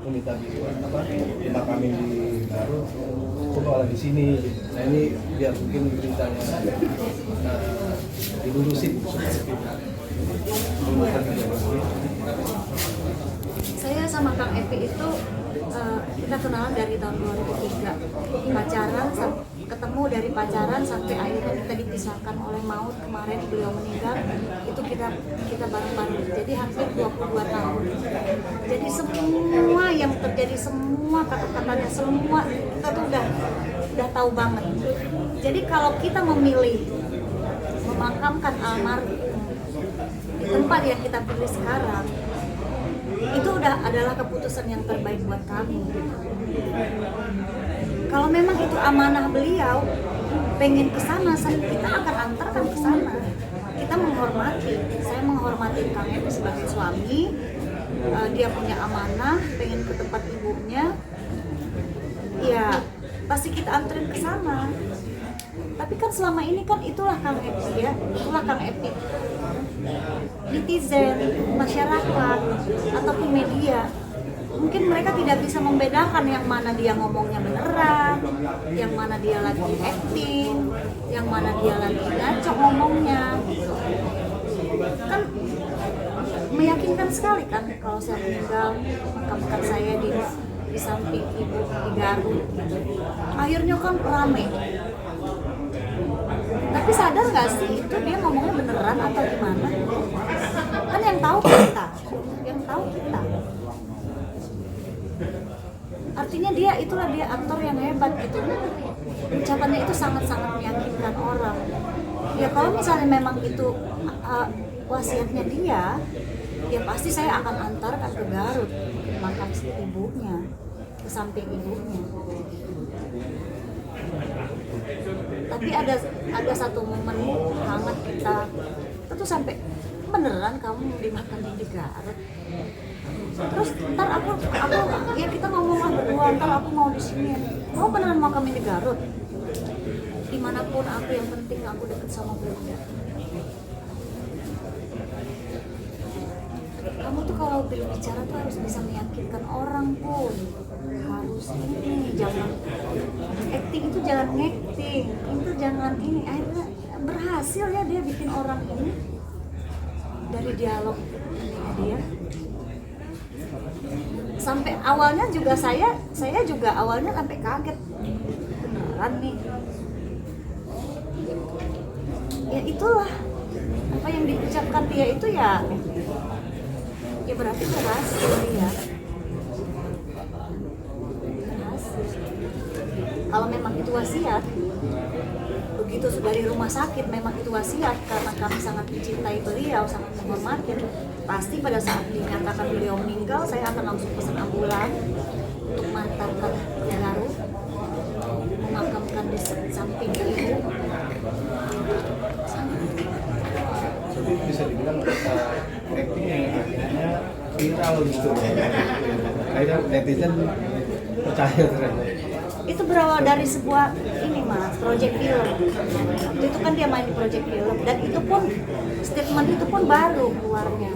meminta dimakamin di Garut, kok malah di sini. Nah ini biar mungkin beritanya dilurusin seperti itu. Saya sama Kang Epi itu kita kenalan dari tahun 2003, pacaran, ketemu dari pacaran sampai akhirnya kita dipisahkan oleh maut. Kemarin beliau meninggal, itu kita bareng-bareng, jadi hampir 22 tahun. Jadi semua yang terjadi, semua kata-katanya, semua kita tuh udah tahu banget. Jadi kalau kita memilih memakamkan almarhum di tempat yang kita pilih sekarang, itu udah adalah keputusan yang terbaik buat kami. Kalau memang itu amanah beliau, pengen ke sana, kita akan antarkan ke sana. Kita menghormati, saya menghormati Kang Epi sebagai suami. Dia punya amanah, pengen ke tempat ibunya, ya pasti kita anterin ke sana. Tapi kan selama ini kan itulah Kang Epi ya, itulah Kang Epi. Netizen, masyarakat, ataupun media, mungkin mereka tidak bisa membedakan yang mana dia ngomongnya beneran, yang mana dia lagi acting, yang mana dia lagi ngaco ngomongnya. Kan meyakinkan sekali kan kalau saya meninggal, makamkan saya di samping ibu di Garut. Akhirnya kan rame. Tapi sadar nggak sih itu dia ngomongnya beneran atau gimana? Kan yang tahu kita. Artinya itulah dia aktor yang hebat gitu. Ucapannya itu sangat-sangat meyakinkan orang. Ya kalau misalnya memang itu wasiatnya dia, ya pasti saya akan antarkan ke Garut, ke makam ibunya, ke samping ibunya. Tapi ada satu momen hangat kita tuh sampai beneran kamu dimakan di Garut. Terus ntar aku ya kita ngomong lah berdua, ntar aku mau di sini. Kamu beneran mau kami di Garut? Dimanapun aku, yang penting aku deket sama beliau. Kamu tuh kalau berbicara tuh harus bisa meyakinkan orang pun. Harus ini, jangan acting itu, jangan ngacting itu, jangan ini. Akhirnya berhasil ya dia bikin orang ini dari dialog dia. Sampai awalnya juga saya juga awalnya sampai kaget, beneran nih. Ya itulah apa yang diucapkan dia itu ya berarti berhasil ya. Kalau memang itu wasiat, begitu sudah di rumah sakit memang itu wasiat, karena kami sangat mencintai beliau, sangat menghormati. Pasti pada saat dinyatakan beliau meninggal, saya akan langsung pesan ambulan untuk mengantarkan ke Garut, memakamkan di samping ibu. Jadi bisa dibilang acting yang akhirnya viral gitu. Akhirnya netizen percaya ternyata. Itu berawal dari sebuah project film. Itu kan dia main di project film, dan itu pun statement itu pun baru keluarnya.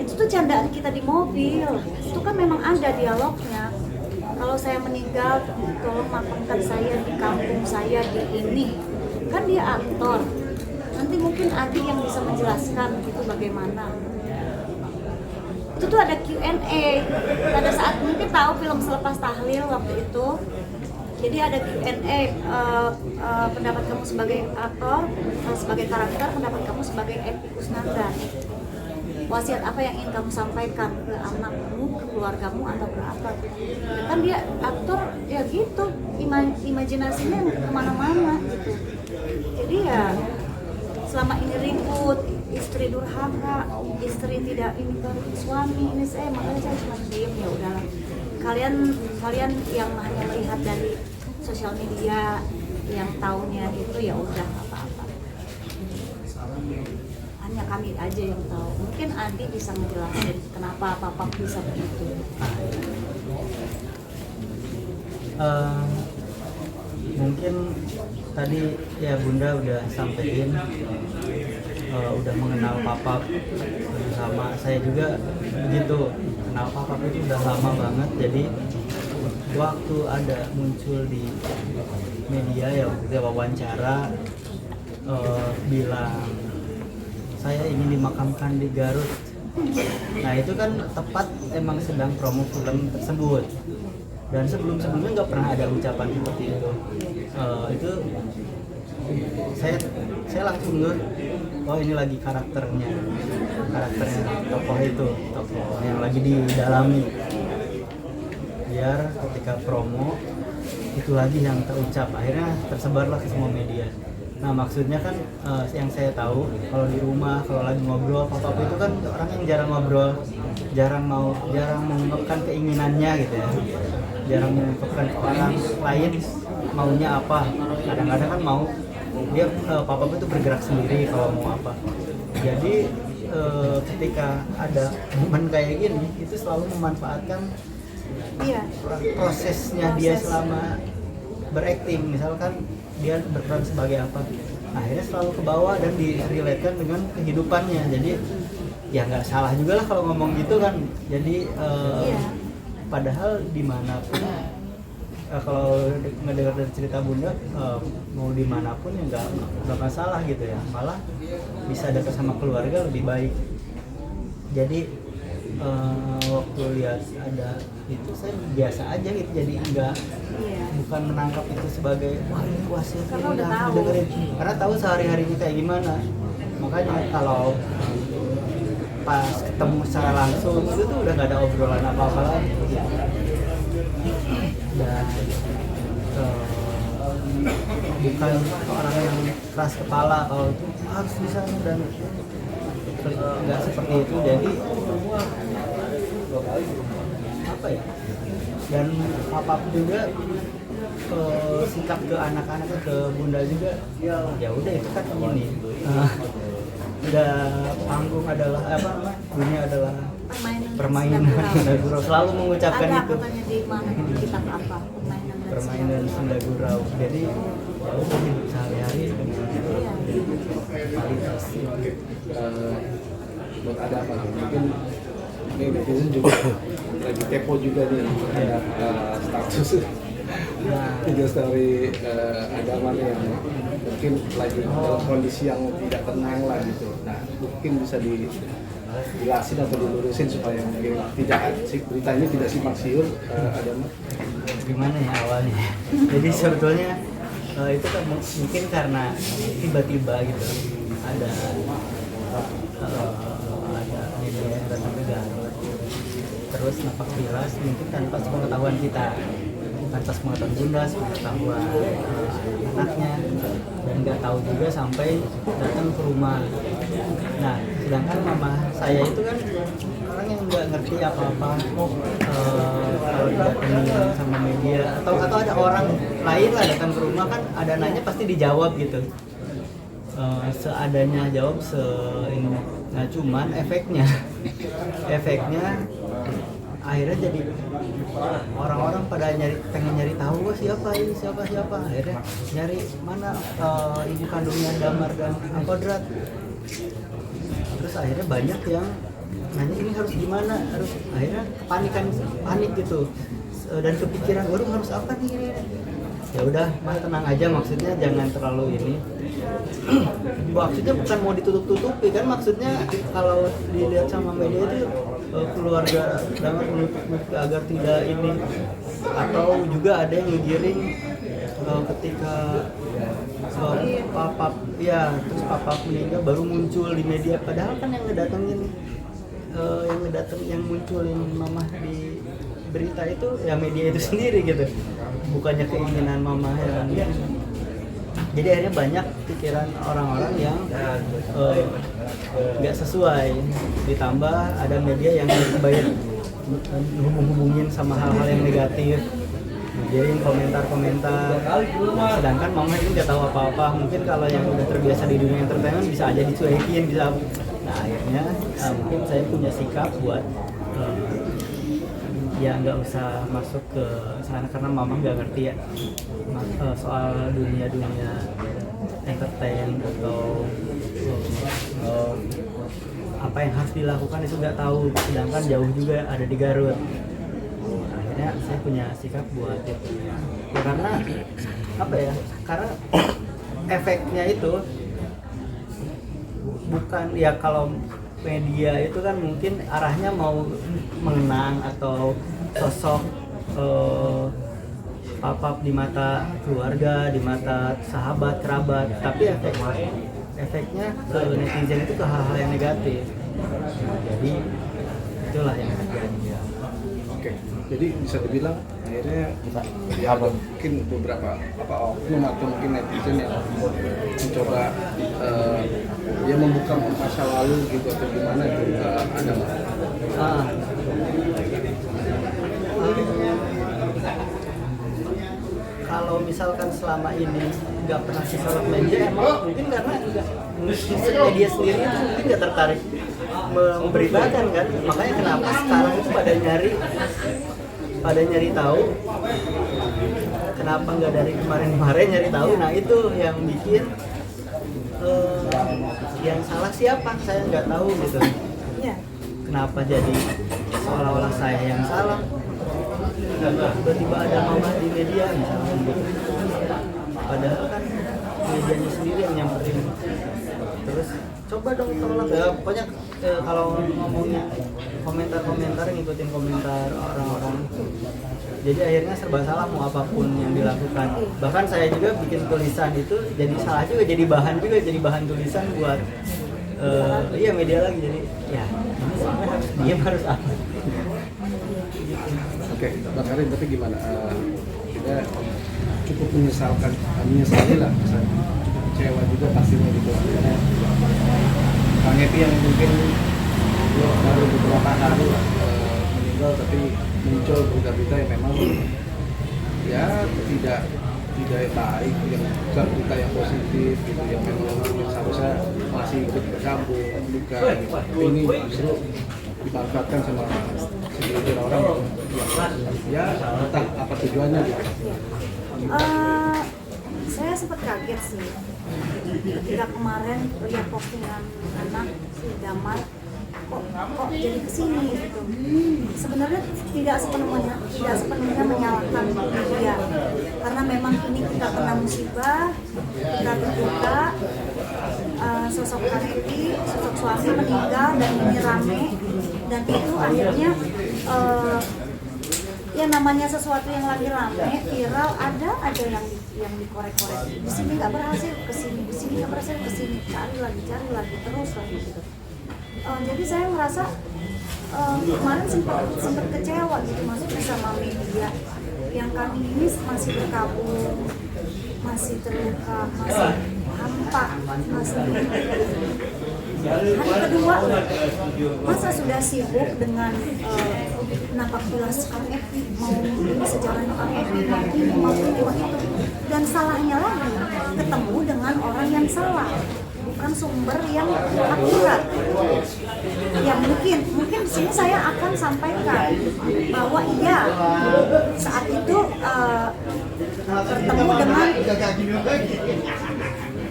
Itu tuh candaan kita di mobil. Itu kan memang ada dialognya. Kalau saya meninggal, tolong makamkan saya di kampung saya di ini. Kan dia aktor. Nanti mungkin Adi yang bisa menjelaskan itu bagaimana. Itu tuh ada Q&A pada saat mungkin tahu film Selepas Tahlil waktu itu. Jadi ada Q&A, pendapat kamu sebagai aktor, sebagai karakter, pendapat kamu sebagai Epi Kusnandar. Wasiat apa yang ingin kamu sampaikan ke anakmu, ke keluargamu, atau ke apa? Kan dia aktor ya gitu, imajinasinya kemana-mana gitu. Jadi ya selama ini ribut, istri durhaka, istri tidak ini ke suami, ini makanya saya cuma diem, ya udahlah. Kalian yang hanya melihat dari sosial media, yang taunya itu ya udah apa-apa. Hanya kami aja yang tahu. Mungkin Adi bisa ngejelasin kenapa papa bisa begitu. Mungkin tadi ya Bunda udah sampein udah mengenal Papap, sama saya juga begitu, kenal Papap itu udah lama banget. Jadi waktu ada muncul di media ya waktu wawancara bilang saya ingin dimakamkan di Garut. Nah itu kan tepat emang sedang promo film tersebut, dan sebelumnya nggak pernah ada ucapan seperti itu. Itu saya langsung ngeh, oh ini lagi karakternya tokoh itu, tokoh yang lagi didalami, biar ketika promo itu lagi yang terucap, akhirnya tersebarlah ke semua media. Nah maksudnya kan yang saya tahu kalau di rumah kalau lagi ngobrol Papap itu kan orang yang jarang ngobrol, jarang mengungkapkan keinginannya gitu ya, jarang mengungkapkan ke orang lain maunya apa. Kadang-kadang kan mau dia Papap itu bergerak sendiri kalau mau apa. Jadi ketika ada momen kayak gini itu selalu memanfaatkan prosesnya dia selama berakting. Misalkan dia berperan sebagai apa, akhirnya selalu ke bawah dan direlatekan dengan kehidupannya. Jadi ya nggak salah juga lah kalau ngomong gitu kan. Jadi padahal dimanapun kalau mendengar dari cerita Bunda, mau dimanapun ya nggak masalah gitu ya, malah bisa dekat sama keluarga lebih baik. Jadi waktu lihat ada itu saya biasa aja gitu, jadi bukan menangkap itu sebagai wah ini wasit karena udah tahu, dengerin, karena tahu sehari-harinya kayak gimana. Makanya kalau pas ketemu secara langsung itu tuh udah nggak ada obrolan apa-apa lagi gitu. Dan bukan orang yang keras kepala kalau itu harus bisa dan nggak seperti itu. Jadi apa ya, dan Papap juga sikap ke anak-anaknya, ke Bunda juga ya udah itu kan ini udah panggung adalah apa namanya, dunia adalah permainan Sunda Gurau, selalu mengucapkan ada itu. katanya di mana di kitab apa permainan Sunda Gurau. Jadi ya udah hidup sehari-hari dengan kualitas. Buat ada apa mungkin ini netizen juga lagi kepo juga nih status video story Adaman yang mungkin lagi dalam kondisi yang tidak tenang lah gitu. Nah mungkin bisa dijelasin atau dilurusin supaya mungkin berita ini tidak simpang siur. Adaman gimana ya awalnya? Jadi sebetulnya itu kan mungkin karena tiba-tiba gitu ada media yang datang ke Garut, terus napak tilas mungkin tanpa sepengetahuan kita, tanpa sepengetahuan Bunda, sepengetahuan anaknya, dan nggak tahu juga sampai datang ke rumah. Nah sedangkan mama saya itu kan orang yang nggak ngerti apa-apa, kalau didatengin sama media atau ada orang lain lah datang ke rumah kan ada nanya pasti dijawab gitu, seadanya jawab ini. Nah cuman efeknya akhirnya jadi orang-orang pada pengen nyari tahu siapa ini, siapa akhirnya nyari mana ibu kandungnya Damar dan Akodrat. Terus akhirnya banyak yang nanya ini harus gimana, harus akhirnya panik gitu, dan kepikiran waduh harus apa nih. Ya udah mah tenang aja, maksudnya jangan terlalu ini. Maksudnya bukan mau ditutup-tutupi kan, maksudnya kalau dilihat sama media itu keluarga Damar menutup agar tidak ini, atau juga ada yang ngegiring ketika terus Papap meninggal baru muncul di media, padahal kan yang yang munculin mamah di berita itu ya media itu sendiri gitu, bukannya keinginan mamah yang jadi akhirnya banyak pikiran orang-orang yang nggak sesuai, ditambah ada media yang banyak hubungin sama hal-hal yang negatif, jadi komentar-komentar. Sedangkan mama ini nggak tahu apa-apa, mungkin kalau yang udah terbiasa di dunia entertainment bisa aja dicuekin, bisa. Nah akhirnya mungkin saya punya sikap buat ya nggak usah masuk ke sana karena mama nggak ngerti ya soal dunia entertain atau apa yang harus dilakukan itu nggak tahu, sedangkan jauh juga ada di Garut. Akhirnya saya punya sikap buat itu ya, karena apa ya, karena efeknya itu bukan ya, kalau media itu kan mungkin arahnya mau mengenang atau sosok apa di mata keluarga, di mata sahabat, kerabat, tapi efeknya ke netizen itu ke hal-hal yang negatif. Jadi itulah yang terjadi. Oke, jadi bisa dibilang akhirnya ya ada mungkin beberapa oknum atau mungkin netizen yang mencoba ya membuka masa lalu gitu atau gimana itu ada nggak? Kalau misalkan selama ini nggak pernah di sosial media, emang mungkin karena media sendiri itu mungkin nggak tertarik memberitakan kan, makanya kenapa sekarang itu pada nyari tahu, kenapa nggak dari kemarin nyari tahu. Nah itu yang bikin yang salah siapa, saya nggak tahu gitu. Kenapa jadi seolah-olah saya yang salah, tiba-tiba ada mama di media misalnya gitu. Padahal kan medianya sendiri yang nyamperin. Terus coba dong tolak ya, pokoknya kalau ngomongnya komentar-komentar, ngikutin komentar orang-orang, jadi akhirnya serba salah mau apapun yang dilakukan. Bahkan saya juga bikin tulisan itu jadi salah juga, jadi bahan tulisan buat media lagi. Jadi ya harus diam, harus apa. Oke, Bang Karim, tapi gimana? Kita cukup menyesali lah, cukup kecewa juga pastinya gitu. Karena Bang Epi yang mungkin baru beberapa hari meninggal, tapi muncul berita-berita yang memang ya tidak baik, yang bukan berita yang positif gitu, yang memang seharusnya masih ikut berkabung duka gitu. Tapi ini justru dimanfaatkan sama segelintir orang yang ya entah apa tujuannya gitu. Saya sempat kaget sih ketika kemarin lihat postingan anak si Damar kok jadi kesini gitu. Sebenarnya tidak sepenuhnya menyalahkan media, karena memang ini kita kena musibah, kita terbuka, sosok Kanepi, sosok suami meninggal dan ini rame, dan itu akhirnya ya namanya sesuatu yang lagi rame, viral, ada yang dikorek-korek. Di sini nggak berhasil, kesini, di sini nggak berhasil, kesini, cari lagi terus lagi gitu. Jadi saya merasa kemarin sempat kecewa gitu, maksudnya sama media yang kami ini masih berkabung, masih terluka, masih hampa, masih hari kedua masa sudah sibuk dengan napak tilas Kang Epi, mau ini sejarahnya Kang Epi, mau itu, dan salahnya lagi ketemu dengan orang yang salah, bukan sumber yang akurat. Ya mungkin di sini saya akan sampaikan bahwa iya saat itu bertemu dengan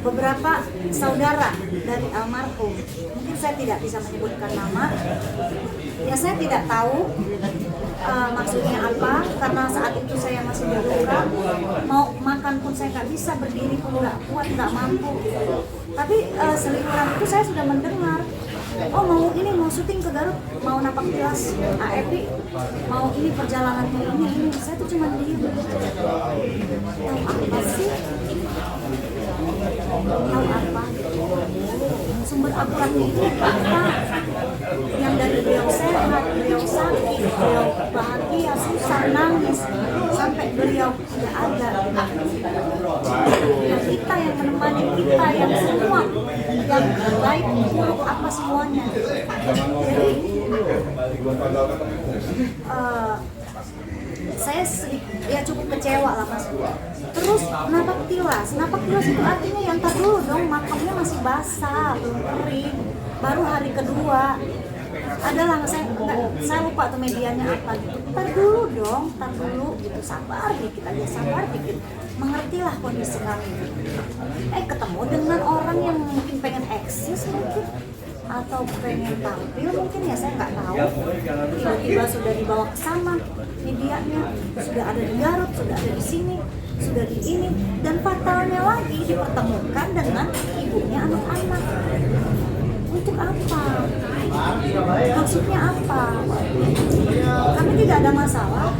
beberapa saudara dari almarhum. Mungkin saya tidak bisa menyebutkan nama. Ya saya tidak tahu maksudnya apa, karena saat itu saya masih berluka, mau makan pun saya nggak bisa, berdiri pun nggak kuat, nggak mampu. Tapi seliburan itu saya sudah mendengar, oh mau syuting ke Garut, mau napak tilas AEP, mau ini perjalanannya ini. Saya tuh cuma diem. Tahu apa sih? Tahu apa? Sumber akuratnya itu apa? Yang dari beliau sehat, beliau sakit, beliau bahagia, susah, nangis, sampai beliau tidak ada. Nah, kita yang menemani, kita yang semua, yang baik, buruk, apa semuanya. Jadi saya ya cukup kecewa lah Mas. Terus napak tilas itu artinya yang tak dulu dong, makamnya masih basah, belum kering, baru hari kedua. adalah saya lupa tuh medianya apa gitu. Ntar dulu dong, ntar dulu gitu, sabar dikit aja, sabar dikit, mengertilah kondisi kami. Ketemu dengan orang yang mungkin pengen eksis mungkin, atau pengen tampil mungkin, ya saya nggak tahu. Tiba-tiba sudah dibawa ke sana medianya, sudah ada di Garut, sudah ada di sini, sudah di ini, dan fatalnya lagi dipertemukan dengan ibunya anak-anak. Untuk apa? Maksudnya apa? Kami tidak ada masalah,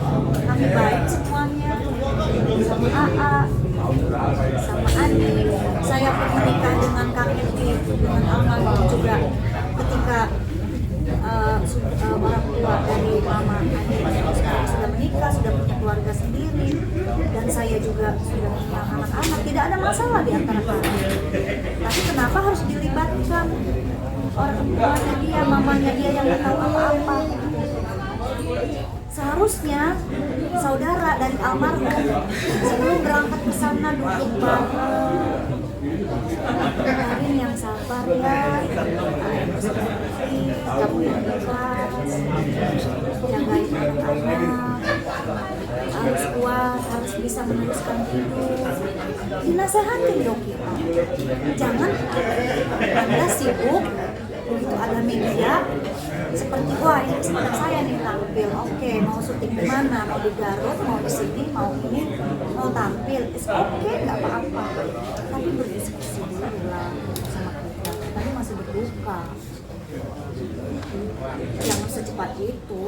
kami baik semuanya, sama AA, sama Andi. Saya pun menikah dengan Kang Edi, dengan almarhum juga ketika orang tua dari mama Andi sudah menikah, sudah punya keluarga sendiri, dan saya juga sudah punya anak-anak. Tidak ada masalah di antara kami. Tapi kenapa harus dilibatkan orang tuanya dia, mamanya dia yang nggak tahu apa-apa? Seharusnya saudara dari almarhum sebelum berangkat ke sana duduk bareng, Karin yang sabar ya, kamu yang ikhlas, jagain anak-anak, harus kuat, harus bisa meneruskan hidup. Dinasehatin dong kita. Jangan Anda sibuk, begitu ada media seperti wah ini kesempatan saya nih tampil, oke, mau syuting di mana, mau di Garut, mau di sini, mau ini, mau tampil, oke, nggak apa-apa, tapi berdiskusi dulu lah sama kita. Tadi masih berduka, jangan secepat itu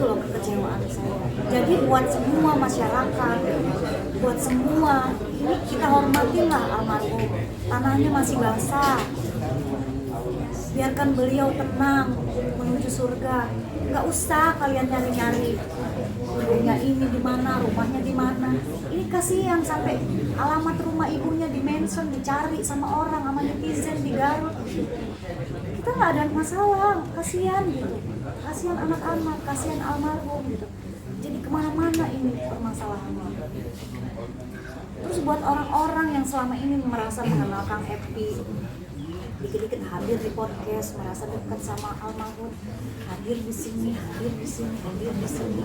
loh kekecewaan saya. Jadi buat semua masyarakat, buat semua, ini kita hormatin lah almarhum, tanahnya masih basah, biarkan beliau tenang menuju surga. Nggak usah kalian nyari-nyari ibunya ini di mana, rumahnya di mana. Ini kasihan sampai alamat rumah ibunya di-mention, dicari sama orang, sama netizen di Garut. Kita nggak ada masalah, kasihan gitu. Kasihan anak-anak, kasihan almarhum gitu. Jadi kemana-mana ini permasalahannya. Terus buat orang-orang yang selama ini merasa mengenal Kang Epi, dikit-dikit hadir di podcast, merasa dekat sama almarhum, hadir di sini, hadir di sini, hadir di sini.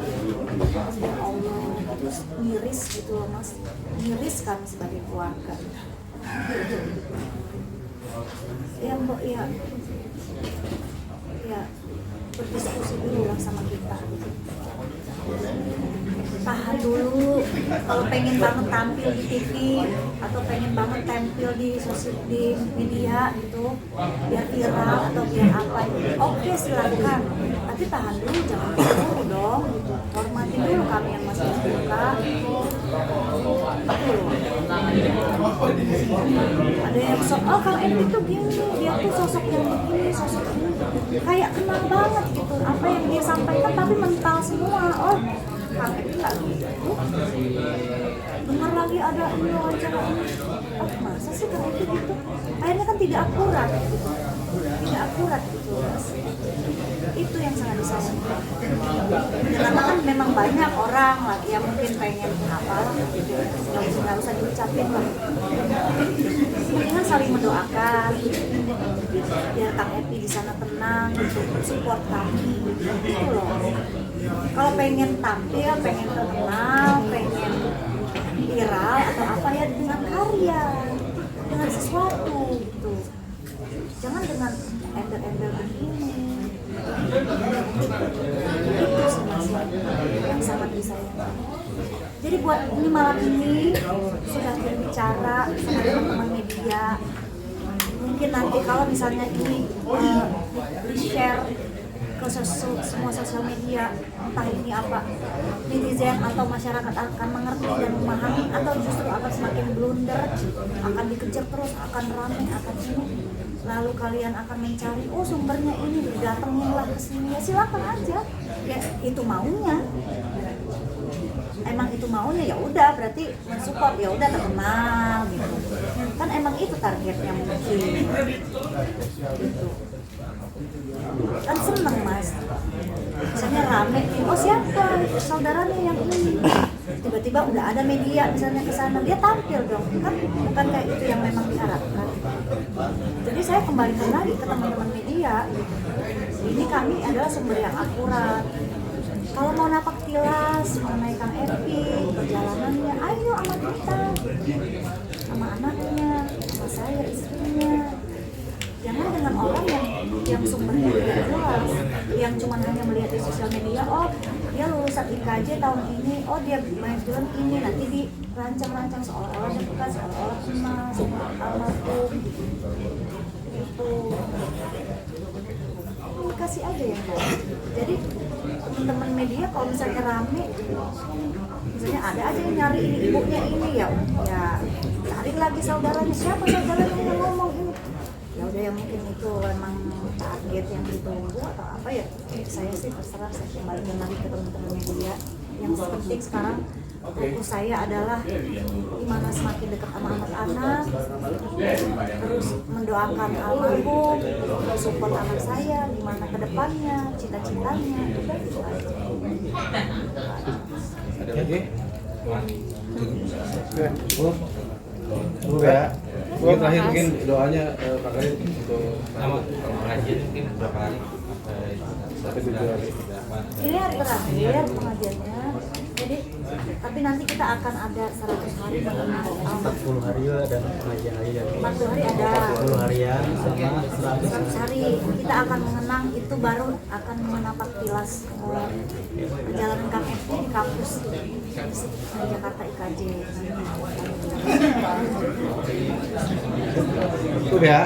Ya Allah, terus miris gitu loh mas, miris kami sebagai keluarga. Ya mbak, ya berdiskusi dulu lah sama kita. Tahan dulu, kalau pengen banget tampil di TV atau pengen banget tampil di media gitu, biar viral atau biar apa, oke silakan, tapi tahan dulu, jangan dulu dong gitu. Hormati dulu kami yang masih buka gitu. Ada yang Kang Epi tuh gini, dia tuh sosok yang begini, sosok ini, kayak kenal banget gitu apa yang dia sampaikan, tapi mental semua. Kang Epi nggak gitu. Dengar lagi ada ini wawancara ini, masa sih Kang Epi gitu? Akhirnya kan tidak akurat gitu. Tidak akurat gitu. Itu yang sangat disayangkan. Karena kan memang banyak orang lah yang mungkin pengen apa gitu, nggak usah diucapin lah. Mendingan saling mendoakan biar Kang Epi di sana tenang gitu, support kami gitu loh. Kalau pengen tampil, pengen terkenal, pengen viral atau apa ya dengan karya, dengan sesuatu gitu. Jangan dengan embel-embel begini. Itu sebenarnya yang sangat disayangkan. Jadi buat ini malam ini sudah berbicara sama teman-teman media. Mungkin nanti kalau misalnya ini di-share ke semua sosial media, entah ini apa, netizen atau masyarakat akan mengerti dan memahami, atau justru akan semakin blunder, akan dikejar terus, akan ramai, akan ini, lalu kalian akan mencari, oh sumbernya ini, datanginlah ke sini, ya silakan aja, ya itu maunya. Emang itu maunya, ya udah berarti mensupport, ya udah terkenal gitu. Kan emang itu targetnya mungkin. Gitu. Kan seneng mas, misalnya rame, oh siapa saudaranya yang ini, tiba-tiba udah ada media misalnya ke sana, dia tampil dong, kan bukan kayak itu yang memang diharapkan. Jadi saya kembalikan lagi ke teman-teman media gitu. Ini kami adalah sumber yang akurat. Kalau mau napak tilas mengenai Kang Epi, perjalanannya, ayo sama kita, sama anaknya, sama saya, istrinya. Jangan dengan orang yang sumbernya tidak jelas, yang cuma hanya melihat di sosial media, oh dia lulusan IKJ tahun ini, oh dia main film ini, nanti dirancang-rancang seolah-olah dekat, seolah-olah emas, almarhum, itu. Kasih aja yang baik. Jadi teman-teman media kalau misalnya rame, misalnya ada aja yang nyari ini ibunya ini ya cari lagi saudaranya, siapa saudaranya yang ngomong ini, ya udah yang mungkin itu emang target yang ditunggu atau apa ya, saya sih terserah, saya kembalikan lagi ke teman-teman media. Yang penting sekarang fokus saya adalah gimana semakin dekat sama anak-anak, terus mendoakan almarhum, support anak saya gimana ke depannya, cita-citanya, udah itu aja. Ada lagi? Oke, cukup ya. Mungkin terakhir mungkin doanya Pak Karim untuk pengajian mungkin berapa hari? sampai 7 hari. Ini hari terakhir pengajiannya, jadi tapi nanti kita akan ada 100 hari mengenang 40 hari juga dan pengajian lagi dan 40 hari ada 40 harian sama 100 hari kita akan mengenang, itu baru akan menapak tilas perjalanan Kang Epi di kampus di Jakarta IKJ. Cukup ya.